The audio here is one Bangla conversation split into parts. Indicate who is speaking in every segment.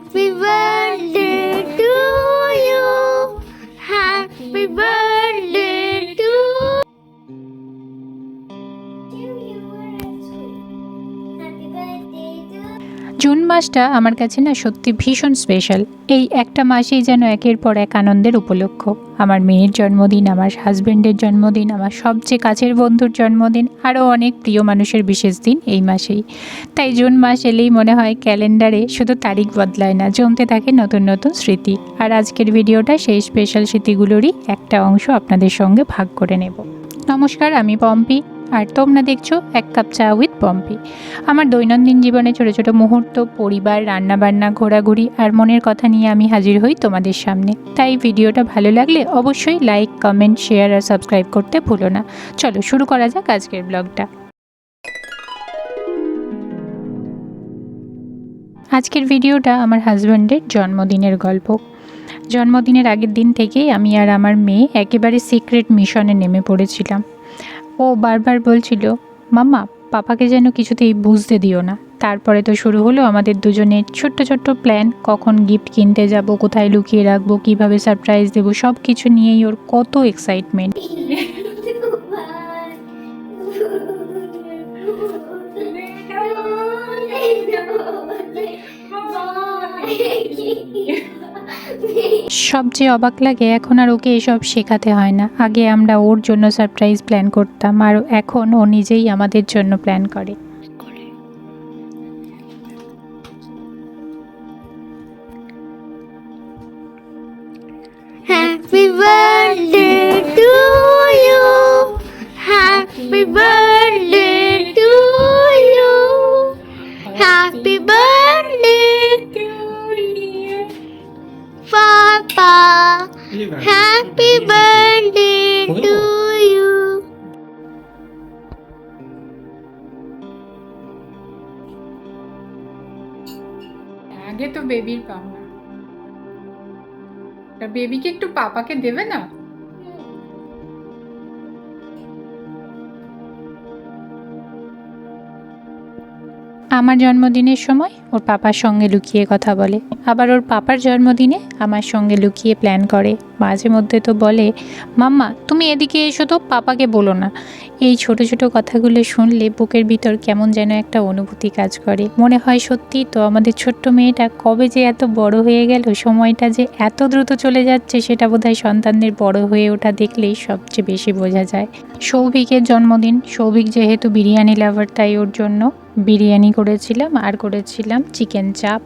Speaker 1: Happy birthday to you. Happy birthday to you. Happy birthday to
Speaker 2: June মাসটা আমার কাছে না সত্যি ভীষণ স্পেশাল। এই একটা মাসেই যেন একের পর এক আনন্দের উপলক্ষ। আমার মেয়ের জন্মদিন, আমার হাজব্যান্ডের জন্মদিন, আমার সবচেয়ে কাছের বন্ধুর জন্মদিন, আরও অনেক প্রিয় মানুষের বিশেষ দিন এই মাসেই। তাই জুন মাস এলেই মনে হয় ক্যালেন্ডারে শুধু তারিখ বদলায় না, জমতে থাকে নতুন নতুন স্মৃতি। আর আজকের ভিডিওটা সেই স্পেশাল স্মৃতিগুলোরই একটা অংশ আপনাদের সঙ্গে ভাগ করে নেব। নমস্কার, আমি পম্পি, আর তোমরা দেখছো এক কাপ চা উইথ পম্পি। আমার দৈনন্দিন জীবনে ছোট ছোট মুহূর্ত, পরিবার, রান্নাবান্না, ঘোরাঘুরি আর মনের কথা নিয়ে আমি হাজির হই তোমাদের সামনে। তাই ভিডিওটা ভালো লাগলে অবশ্যই লাইক, কমেন্ট, শেয়ার আর সাবস্ক্রাইব করতে ভুলো না। চলো শুরু করা যাক আজকের ব্লগটা। আজকের ভিডিওটা আমার হাজব্যান্ডের জন্মদিনের গল্প। জন্মদিনের আগের দিন থেকেই আমি আর আমার মেয়ে একেবারে সিক্রেট মিশনে নেমে পড়েছিলাম। ও বারবার বলছিল, মাম্মা পাপাকে যেন কিছুতেই বুঝতে দিও না। তারপরে তো শুরু হলো আমাদের দুজনের ছোট্ট ছোট্ট প্ল্যান, কখন গিফট কিনতে যাব, কোথায় লুকিয়ে রাখবো, কিভাবে সারপ্রাইজ দেবো, সব কিছু নিয়েই ওর কত এক্সাইটমেন্ট। সবচেয়ে অবাক লাগে এখন আর ওকে এসব শেখাতে হয় না। আগে আমরা ওর জন্য সারপ্রাইজ প্ল্যান করতাম, আর এখন ও নিজেই আমাদের জন্য প্ল্যান করে।
Speaker 1: Happy birthday to you. Happy birthday to you. Happy birthday to you, Papa. Happy birthday to you.
Speaker 3: আগে তো বেবির পাওনা, বেবিকে একটু পাপাকে দেবে না?
Speaker 2: আমার জন্মদিনের সময় ওর পাপার সঙ্গে লুকিয়ে কথা বলে, আবার ওর পাপার জন্মদিনে আমার সঙ্গে লুকিয়ে প্ল্যান করে। মাঝে মধ্যে তো বলে, মাম্মা তুমি এদিকে এসো তো, পাপাকে বলো না। এই ছোট ছোট কথাগুলো শুনলে বুকের ভিতর কেমন যেন একটা অনুভূতি কাজ করে। মনে হয় সত্যি তো আমাদের ছোট্ট মেয়েটা কবে যে এত বড় হয়ে গেল, সময়টা যে এত দ্রুত চলে যাচ্ছে সেটা বোধহয় সন্তানদের বড় হয়ে ওঠা দেখলেই সবচেয়ে বেশি বোঝা যায়। সৌভিকের জন্মদিন। সৌভিক যেহেতু বিরিয়ানি লাভার, তাই ওর জন্য বিরিয়ানি করেছিলাম, আর করেছিলাম চিকেন চাপ।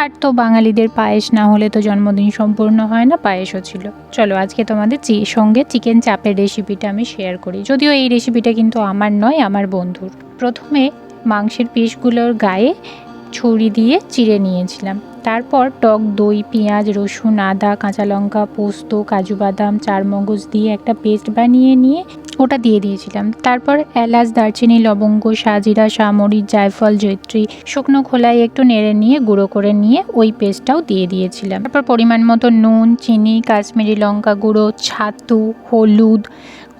Speaker 2: আর তো বাঙালিদের পায়েস না হলে তো জন্মদিন সম্পূর্ণ হয় না, পায়েসও ছিল। চলো আজকে তোমাদের সঙ্গে চিকেন চাপের রেসিপিটা আমি শেয়ার করি। যদিও এই রেসিপিটা কিন্তু আমার নয়, আমার বন্ধুর। প্রথমে মাংসের পিসগুলোর গায়ে ছুরি দিয়ে চিড়ে নিয়েছিলাম। তারপর টক দই, পেঁয়াজ, রসুন, আদা, কাঁচা লঙ্কা, পোস্ত, কাজু বাদাম, চারমগজ দিয়ে একটা পেস্ট বানিয়ে নিয়ে ওটা দিয়ে দিয়েছিলাম। তারপর এলাচ, দারচিনি, লবঙ্গ, সাজিরা, সামরিচ, জায়ফল, জয়ত্রী শুকনো খোলায় একটু নেড়ে নিয়ে গুঁড়ো করে নিয়ে ওই পেস্টটাও দিয়ে দিয়েছিলাম। তারপর পরিমাণ মতো নুন, চিনি, কাশ্মীরি লঙ্কা গুঁড়ো, ছাতু, হলুদ,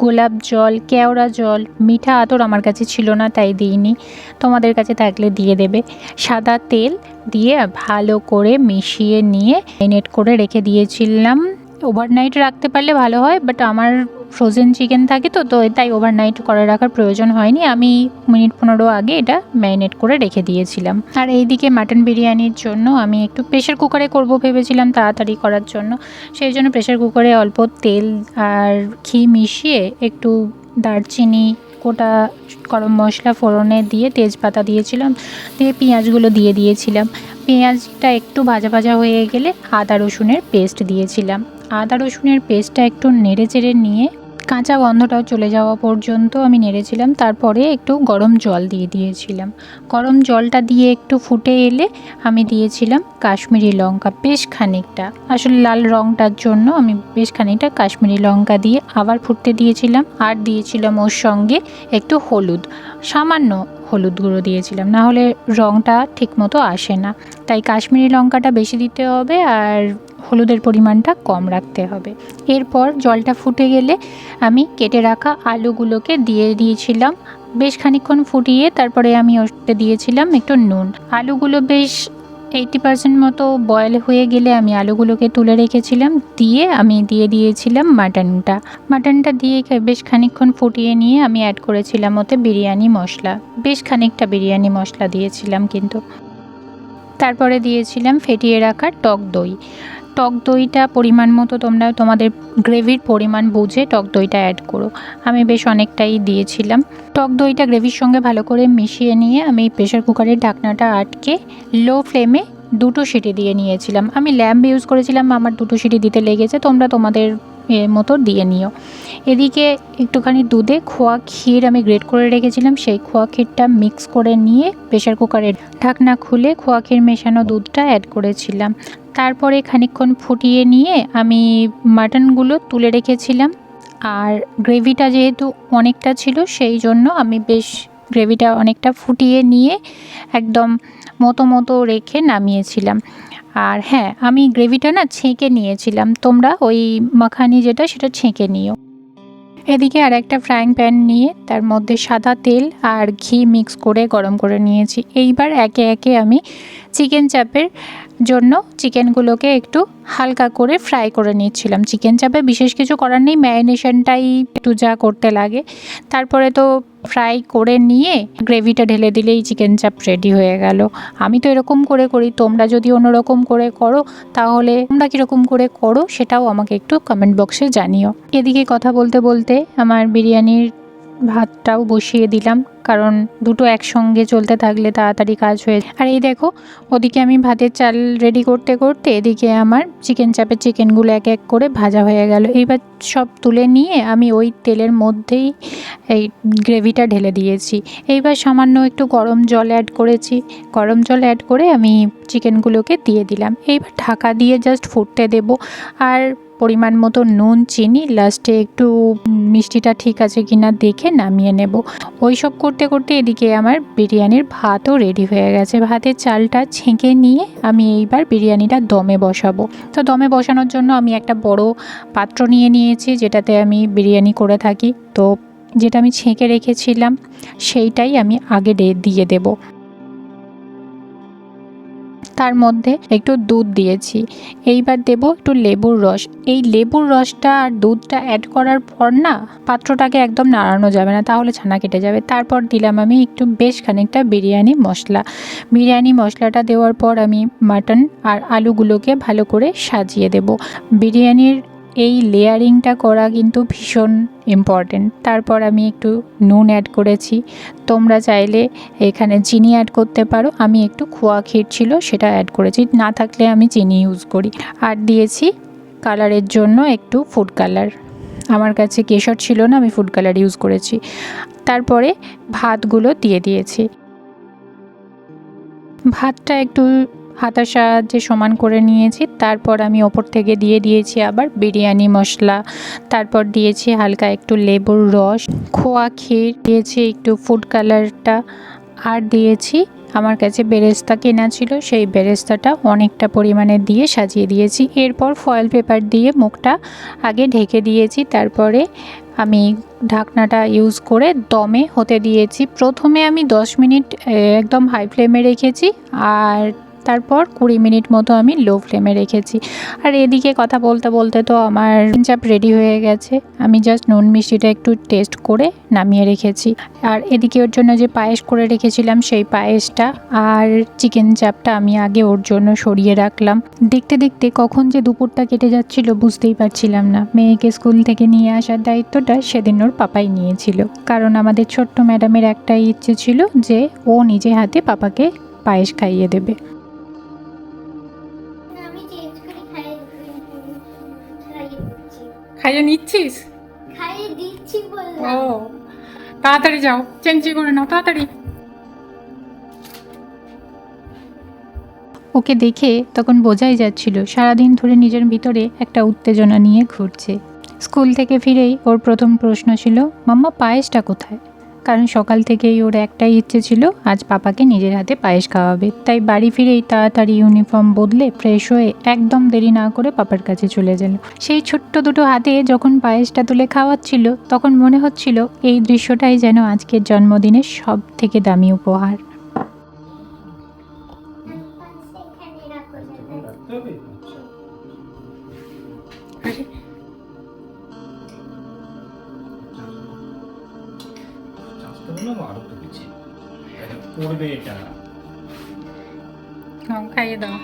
Speaker 2: গোলাপ জল, কেওড়া জল, মিঠা আতর আমার কাছে ছিল না তাই দিইনি, তোমাদের কাছে থাকলে দিয়ে দেবে, সাদা তেল দিয়ে ভালো করে মিশিয়ে নিয়ে ম্যারিনেট করে রেখে দিয়েছিলাম। ওভারনাইট রাখতে পারলে ভালো হয়, বাট আমার ফ্রোজেন চিকেন থাকে তো তাই ওভারনাইট করে রাখার প্রয়োজন হয়নি। আমি মিনিট 15 আগে এটা ম্যারিনেট করে রেখে দিয়েছিলাম। আর এইদিকে মাটন বিরিয়ানির জন্য আমি একটু প্রেশার কুকারে করব ভেবেছিলাম, তাড়াতাড়ি করার জন্য। সেই জন্য প্রেশার কুকারে অল্প তেল আর ঘি মিশিয়ে একটু দারচিনি, গোটা গরম মশলা ফোড়নে দিয়ে তেজপাতা দিয়েছিলাম, দিয়ে পেঁয়াজগুলো দিয়ে দিয়েছিলাম। পেঁয়াজটা একটু ভাজা ভাজা হয়ে গেলে আদা রসুনের পেস্ট দিয়েছিলাম। আদা রসুনের পেস্টটা একটু নেড়ে চেড়ে নিয়ে কাঁচা গন্ধটাও চলে যাওয়া পর্যন্ত আমি নেড়েছিলাম। তারপরে একটু গরম জল দিয়ে দিয়েছিলাম। গরম জলটা দিয়ে একটু ফুটে এলে আমি দিয়েছিলাম কাশ্মীরি লঙ্কা বেশ খানিকটা, আসলে লাল রঙটার জন্য আমি বেশ খানিকটা কাশ্মীরি লঙ্কা দিয়ে আবার ফুটতে দিয়েছিলাম। আর দিয়েছিলাম ওর সঙ্গে একটু হলুদ, সামান্য হলুদ গুঁড়ো দিয়েছিলাম, না হলে রঙটা ঠিকমতো আসে না। তাই কাশ্মীরি লঙ্কাটা বেশি দিতে হবে আর হলুদের পরিমাণটা কম রাখতে হবে। এরপর জলটা ফুটে গেলে আমি কেটে রাখা আলুগুলোকে দিয়ে দিয়েছিলাম। বেশ খানিকক্ষণ ফুটিয়ে তারপরে আমি ওতে দিয়েছিলাম একটু নুন। আলুগুলো বেশ 80% মতো বয়েল হয়ে গেলে আমি আলুগুলোকে তুলে রেখেছিলাম, দিয়ে আমি দিয়ে দিয়েছিলাম মাটনটা দিয়ে বেশ খানিকক্ষণ ফুটিয়ে নিয়ে আমি অ্যাড করেছিলাম ওতে বিরিয়ানি মশলা, বেশ খানিকটা বিরিয়ানি মশলা দিয়েছিলাম কিন্তু। তারপরে দিয়েছিলাম ফেটিয়ে রাখা টক দইটা পরিমাণ মতো তোমরা তোমাদের গ্রেভির পরিমাণ বুঝে টক দইটা অ্যাড করো। আমি বেশ অনেকটাই দিয়েছিলাম। টক দইটা গ্রেভির সঙ্গে ভালো করে মিশিয়ে নিয়ে আমি প্রেসার কুকারের ঢাকনাটা আটকে লো ফ্লেমে 2টো সিটি দিয়ে নিয়েছিলাম। আমি ল্যাম্প ইউজ করেছিলাম, আমার 2টো সিটি দিতে লেগেছে, তোমরা তোমাদের মতো দিয়ে নিও। এদিকে একটুখানি দুধে খোয়া ক্ষীর আমি গ্রেট করে রেখেছিলাম, সেই খোয়া ক্ষীরটা মিক্স করে নিয়ে প্রেসার কুকারের ঢাকনা খুলে খোয়া ক্ষীর মেশানো দুধটা অ্যাড করেছিলাম। তারপরে খানিকক্ষণ ফুটিয়ে নিয়ে আমি মাটনগুলো তুলে রেখেছিলাম। আর গ্রেভিটা যেহেতু অনেকটা ছিল সেই জন্য আমি বেশ গ্রেভিটা অনেকটা ফুটিয়ে নিয়ে একদম মতো রেখে নামিয়েছিলাম। আর হ্যাঁ, আমি গ্রেভিটা না ছেঁকে নিয়েছিলাম, তোমরা ওই মাখানি যেটা সেটা ছেঁকে নিও। এদিকে আর একটা ফ্রাইং প্যান নিয়ে তার মধ্যে সাদা তেল আর ঘি মিক্স করে গরম করে নিয়েছি। এইবার একে একে আমি চিকেন চাপের জন্য চিকেনগুলোকে একটু হালকা করে ফ্রাই করে নিচ্ছিলাম। চিকেন চাপে বিশেষ কিছু করার নেই, ম্যারিনেশনটাই একটু যা করতে লাগে। তারপরে তো ফ্রাই করে নিয়ে গ্রেভিটা ঢেলে দিলেই চিকেন চাপ রেডি হয়ে গেল। আমি তো এরকম করে করি, তোমরা যদি অন্যরকম করে করো তাহলে তোমরা কীরকম করে করো সেটাও আমাকে একটু কমেন্ট বক্সে জানিও। এদিকে কথা বলতে বলতে আমার বিরিয়ানির ভাতটাও বসিয়ে দিলাম, কারণ দুটো একসঙ্গে চলতে থাকলে তাড়াতাড়ি কাজ হয়ে যায়। আর এই দেখো, ওদিকে আমি ভাতের চাল রেডি করতে করতে এদিকে আমার চিকেন চাপের চিকেনগুলো এক এক করে ভাজা হয়ে গেল। এইবার সব তুলে নিয়ে আমি ওই তেলের মধ্যেই এই গ্রেভিটা ঢেলে দিয়েছি। এইবার সামান্য একটু গরম জল অ্যাড করেছি, গরম জল অ্যাড করে আমি চিকেনগুলোকে দিয়ে দিলাম। এইবার ঢাকা দিয়ে জাস্ট ফুটতে দেব। আর পরিমাণ মতো নুন, চিনি, লাস্টে একটু মিষ্টিটা ঠিক আছে কিনা দেখে নামিয়ে নেব। ওই সব করতে করতে এদিকে আমার বিরিয়ানির ভাতও রেডি হয়ে গেছে। ভাতের চালটা ছেঁকে নিয়ে আমি এইবার বিরিয়ানিটা দমে বসাবো। তো দমে বসানোর জন্য আমি একটা বড় পাত্র নিয়ে নিয়েছি, যেটাতে আমি বিরিয়ানি করে থাকি। তো যেটা আমি ছেঁকে রেখেছিলাম সেইটাই আমি আগে দিয়ে দেব। তার মধ্যে একটু দুধ দিয়েছি। এইবার দেব একটু লেবুর রস। এই লেবুর রসটা আর দুধটা অ্যাড করার পর না পাত্রটাকে একদম নাড়ানো যাবে না, তাহলে ছানা কেটে যাবে। তারপর দিলাম আমি একটু বেশ খানিকটা বিরিয়ানি মশলা। বিরিয়ানি মশলাটা দেওয়ার পর আমি মাটন আর আলুগুলোকে ভালো করে সাজিয়ে দেব। বিরিয়ানির এই লেয়ারিংটা করা কিন্তু ভীষণ ইম্পর্টেন্ট। তারপর আমি একটু নুন অ্যাড করেছি, তোমরা চাইলে এখানে চিনি অ্যাড করতে পারো। আমি একটু খোয়া ক্ষীর ছিল সেটা অ্যাড করেছি, না থাকলে আমি চিনি ইউজ করি। আর দিয়েছি কালারের জন্য একটু ফুড কালার, আমার কাছে কেশর ছিল না, আমি ফুড কালার ইউজ করেছি। তারপরে ভাতগুলো দিয়ে দিয়েছি। ভাতটা একটু হাতার সাহায্যে সমান করে নিয়েছি। তারপর আমি ওপর থেকে দিয়ে দিয়েছি আবার বিরিয়ানি মশলা, তারপর দিয়েছি হালকা একটু লেবুর রস, খোয়া ক্ষীর দিয়েছি, একটু ফুড কালারটা, আর দিয়েছি আমার কাছে বেরেস্তা কেনা ছিল, সেই বেরেস্তাটা অনেকটা পরিমাণে দিয়ে সাজিয়ে দিয়েছি। এরপর ফয়েল পেপার দিয়ে মুখটা আগে ঢেকে দিয়েছি। তারপরে আমি ঢাকনাটা ইউজ করে দমে হতে দিয়েছি। প্রথমে আমি 10 মিনিট একদম হাই ফ্লেমে রেখেছি, আর তারপর 20 মিনিট মতো আমি লো ফ্লেমে রেখেছি। আর এদিকে কথা বলতে বলতে তো আমার চাপ রেডি হয়ে গেছে। আমি জাস্ট নুন মিষ্টিটা একটু টেস্ট করে নামিয়ে রেখেছি। আর এদিকে ওর জন্য যে পায়েস করে রেখেছিলাম সেই পায়েসটা আর চিকেন চাপটা আমি আগে ওর জন্য সরিয়ে রাখলাম। দেখতে দেখতে কখন যে দুপুরটা কেটে যাচ্ছিল বুঝতেই পারছিলাম না। মেয়েকে স্কুল থেকে নিয়ে আসার দায়িত্বটা সেদিন ওর পাপাই নিয়েছিল, কারণ আমাদের ছোট্ট ম্যাডামের একটাই ইচ্ছে ছিল যে ও নিজে হাতে পাপাকে পায়েস খাইয়ে দেবে।
Speaker 3: খাইয়ে নিচ্ছিস?
Speaker 1: খাইয়ে দিচ্ছি
Speaker 3: ও
Speaker 1: বললাম।
Speaker 3: তাড়াতাড়ি যাও, চেঞ্জ করে নাও তাড়াতাড়ি।
Speaker 2: ওকে দেখে তখন বোঝাই যাচ্ছিল সারাদিন ধরে নিজের ভিতরে একটা উত্তেজনা নিয়ে ঘুরছে। স্কুল থেকে ফিরেই ওর প্রথম প্রশ্ন ছিল, মাম্মা পায়েসটা কোথায়? কারণ সকাল থেকেই ওর একটাই ইচ্ছে ছিল আজ পাপাকে নিজের হাতে পায়েস খাওয়াবে। তাই বাড়ি ফিরেই তাড়াতাড়ি ইউনিফর্ম বদলে ফ্রেশ হয়ে একদম দেরি না করে পাপার কাছে চলে গেল। সেই ছোট্ট দুটো হাতে যখন পায়েসটা তুলে খাওয়াচ্ছিল তখন মনে হচ্ছিল এই দৃশ্যটাই যেন আজকের জন্মদিনের সব থেকে দামি উপহার।
Speaker 4: তখন রাখতে হবে? আচ্ছা।
Speaker 3: আরে,
Speaker 4: চাষটা হলো আরো তো কিছু করবে এটা।
Speaker 3: নাও, খাইয়ে দাও।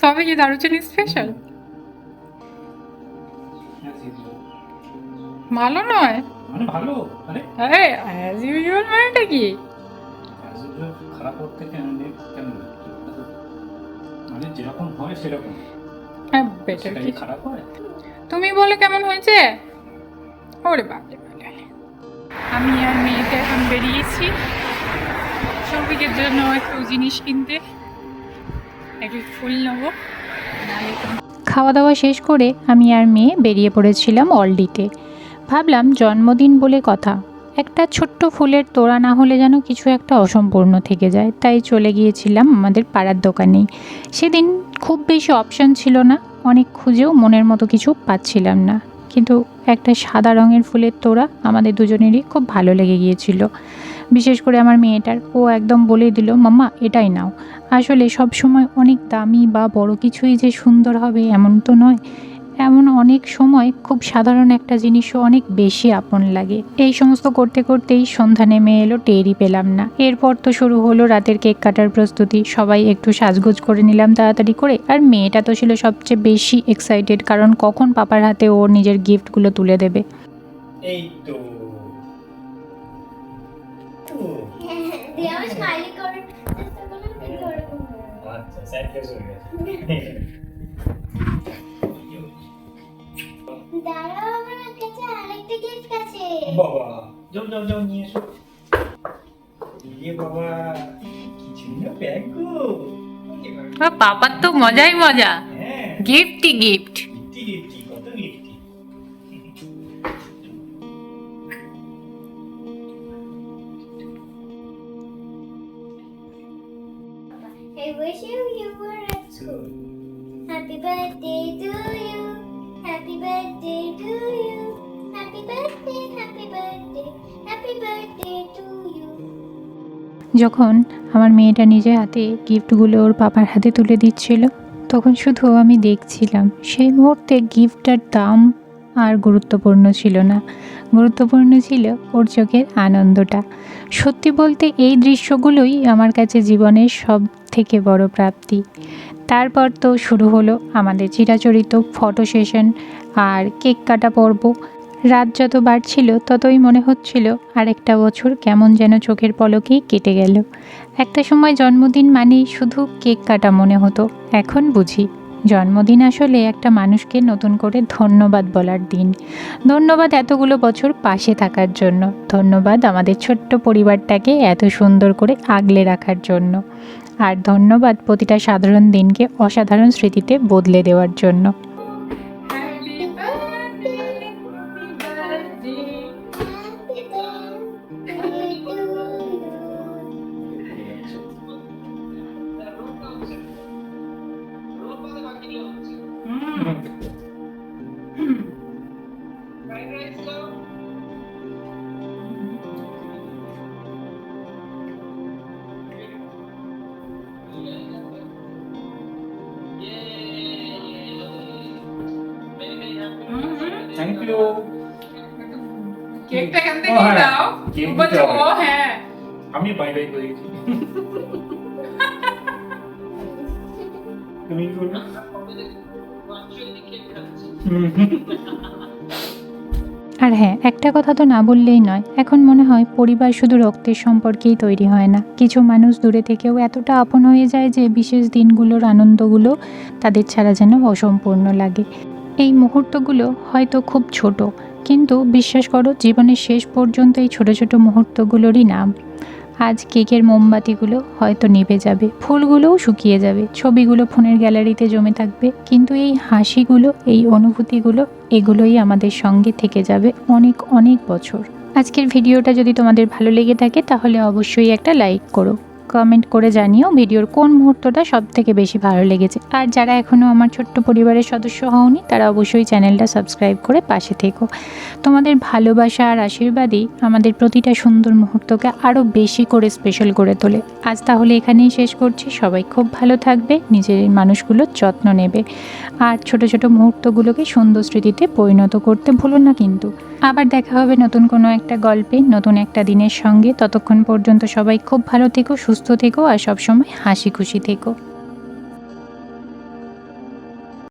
Speaker 3: সবে কি দারুচিনি স্পেশাল? ভালো নয়?
Speaker 4: মানে ভালো, আরে
Speaker 3: আরে অ্যাজ ইউজুয়াল মানেটা কি?
Speaker 4: as usual খারাপ করতে কেন কেন মানে যেরকম হয় সেরকম,
Speaker 3: হ্যাঁ, বেটার
Speaker 4: সেটা
Speaker 3: কি?
Speaker 4: কি খারাপ হয়?
Speaker 3: তুমি বলে কেমন হয়েছে? ওরে বাপরে বাপরে। আমি আর মেয়েটা এখন বেরিয়েছি সৌভিকের জন্য একটু জিনিস কিনতে, একটু ফুল নেবো। নাহলে তো
Speaker 2: খাওয়া দাওয়া শেষ করে আমি আর মেয়ে বেরিয়ে পড়েছিলাম অলডিতে। ভাবলাম জন্মদিন বলে কথা, একটা ছোট্ট ফুলের তোড়া না হলে যেন কিছু একটা অসম্পূর্ণ থেকে যায়, তাই চলে গিয়েছিলাম আমাদের পাড়ার দোকানেই। সেদিন খুব বেশি অপশান ছিল না, অনেক খুঁজেও মনের মতো কিছু পাচ্ছিলাম না, কিন্তু একটা সাদা রঙের ফুলের তোড়া আমাদের দুজনেরই খুব ভালো লেগে গিয়েছিল। বিশেষ করে আমার মেয়েটার, ও একদম বলে দিল, মাম্মা এটাই নাও। আসলে সব সময় অনেক দামি বা বড় কিছুই যে সুন্দর হবে এমন তো নয়, এমন অনেক সময় খুব সাধারণ একটা জিনিসও অনেক বেশি আপন লাগে। এই সমস্ত করতে করতেই সন্ধ্যা নেমে এলো, টেরই পেলাম না। এরপর তো শুরু হলো রাতের কেক কাটার প্রস্তুতি। সবাই একটু সাজগোজ করে নিলাম তাড়াতাড়ি করে, আর মেয়েটা তো ছিল সবচেয়ে বেশি এক্সাইটেড, কারণ কখন পাপার হাতে ওর নিজের গিফটগুলো তুলে দেবে।
Speaker 4: এই তো
Speaker 1: দিয়ে আমার স্মাইলি করে চেষ্টা করলাম কি করে।
Speaker 4: আচ্ছা সাইড ফেস হয়ে গেছে।
Speaker 1: দাঁড়াও, আমার কাছে আরেকটা গিফট আছে।
Speaker 4: বাবা যাও যাও যাও নিয়ে এসো। ইয়ে বাবা কিছু না ব্যাগ গো।
Speaker 3: পাপার তো মজাই মজা,
Speaker 4: হ্যাঁ
Speaker 3: গিফটই গিফট।
Speaker 4: গিফটি গিফটি কত গিফটি।
Speaker 1: I wish you were at school. Happy birthday to you. Happy birthday to you. Happy birthday, happy birthday, happy birthday to you.
Speaker 2: যখন আমার মেয়েটা নিজের হাতে গিফটগুলো ওর পাপার হাতে তুলে দিচ্ছিল, তখন শুধু আমি দেখছিলাম। সেই মুহূর্তে গিফটটার দাম আর গুরুত্বপূর্ণ ছিল না, গুরুত্বপূর্ণ ছিল ওর চোখের আনন্দটা। সত্যি বলতে এই দৃশ্যগুলোই আমার কাছে জীবনের সব থেকে বড় প্রাপ্তি। তারপর তো শুরু হলো আমাদের চিরাচরিত ফটো সেশন আর কেক কাটা পর্ব। রাত যত বাড়ছিল ততই মনে হচ্ছিল আরেকটা বছর কেমন যেন চোখের পলকেই কেটে গেল। একটা সময় জন্মদিন মানেই শুধু কেক কাটা মনে হতো, এখন বুঝি জন্মদিন আসলে একটা মানুষকে নতুন করে ধন্যবাদ বলার দিন। ধন্যবাদ এতগুলো বছর পাশে থাকার জন্য, ধন্যবাদ আমাদের ছোট্ট পরিবারটাকে এত সুন্দর করে আগলে রাখার জন্য, আর ধন্যবাদ প্রতিটা সাধারণ দিনকে অসাধারণ স্মৃতিতে বদলে দেওয়ার জন্য।
Speaker 3: Happy birthday, happy birthday.
Speaker 1: Happy birthday to you.
Speaker 4: Thank you.
Speaker 3: কেকটা এখান থেকে
Speaker 4: ও, হ্যাঁ।
Speaker 3: দাও।
Speaker 4: কেক
Speaker 3: উপর
Speaker 4: দিতে
Speaker 3: থেকে,
Speaker 4: হবে।
Speaker 3: ও হ্যাঁ।
Speaker 4: আমি বাই বাই করে দিয়েছি। তুমি কি করবে?
Speaker 2: আর হ্যাঁ, একটা কথা তো না বললেই নয়, এখন মনে হয় পরিবার শুধু রক্তের সম্পর্কেই তৈরি হয় না, কিছু মানুষ দূরে থেকেও এতটা আপন হয়ে যায় যে বিশেষ দিনগুলোর আনন্দগুলো তাদের ছাড়া যেন অসম্পূর্ণ লাগে। এই মুহূর্তগুলো হয়তো খুব ছোট, কিন্তু বিশ্বাস করো জীবনের শেষ পর্যন্ত এই ছোট ছোট মুহূর্তগুলোরই নাম। আজ কেকের মোমবাতিগুলো হয়তো নিভে যাবে, ফুলগুলোও শুকিয়ে যাবে, ছবিগুলো ফোনের গ্যালারিতে জমে থাকবে, কিন্তু এই হাসিগুলো, এই অনুভূতিগুলো, এগুলোই আমাদের সঙ্গে থেকে যাবে অনেক অনেক বছর। আজকের ভিডিওটা যদি তোমাদের ভালো লেগে থাকে তাহলে অবশ্যই একটা লাইক করো, কমেন্ট করে জানিও ভিডিওর কোন মুহূর্তটা সব থেকে বেশি ভালো লেগেছে। আর যারা এখনও আমার ছোট্ট পরিবারের সদস্য হওনি তারা অবশ্যই চ্যানেলটা সাবস্ক্রাইব করে পাশে থেকো। তোমাদের ভালোবাসা আর আশীর্বাদই আমাদের প্রতিটা সুন্দর মুহূর্তকে আরও বেশি করে স্পেশাল করে তোলে। আজ তাহলে এখানেই শেষ করছি। সবাই খুব ভালো থাকবে, নিজের মানুষগুলোর যত্ন নেবে, আর ছোট ছোট মুহূর্তগুলোকে সুন্দর স্মৃতিতে পরিণত করতে ভুলো না কিন্তু। আবার দেখা হবে নতুন কোনো একটা গল্পে, নতুন একটা দিনের সঙ্গে। ততক্ষণ পর্যন্ত সবাই খুব ভালো থেকো, সুস্থ থেকো আর সবসময় হাসি খুশি থেকো।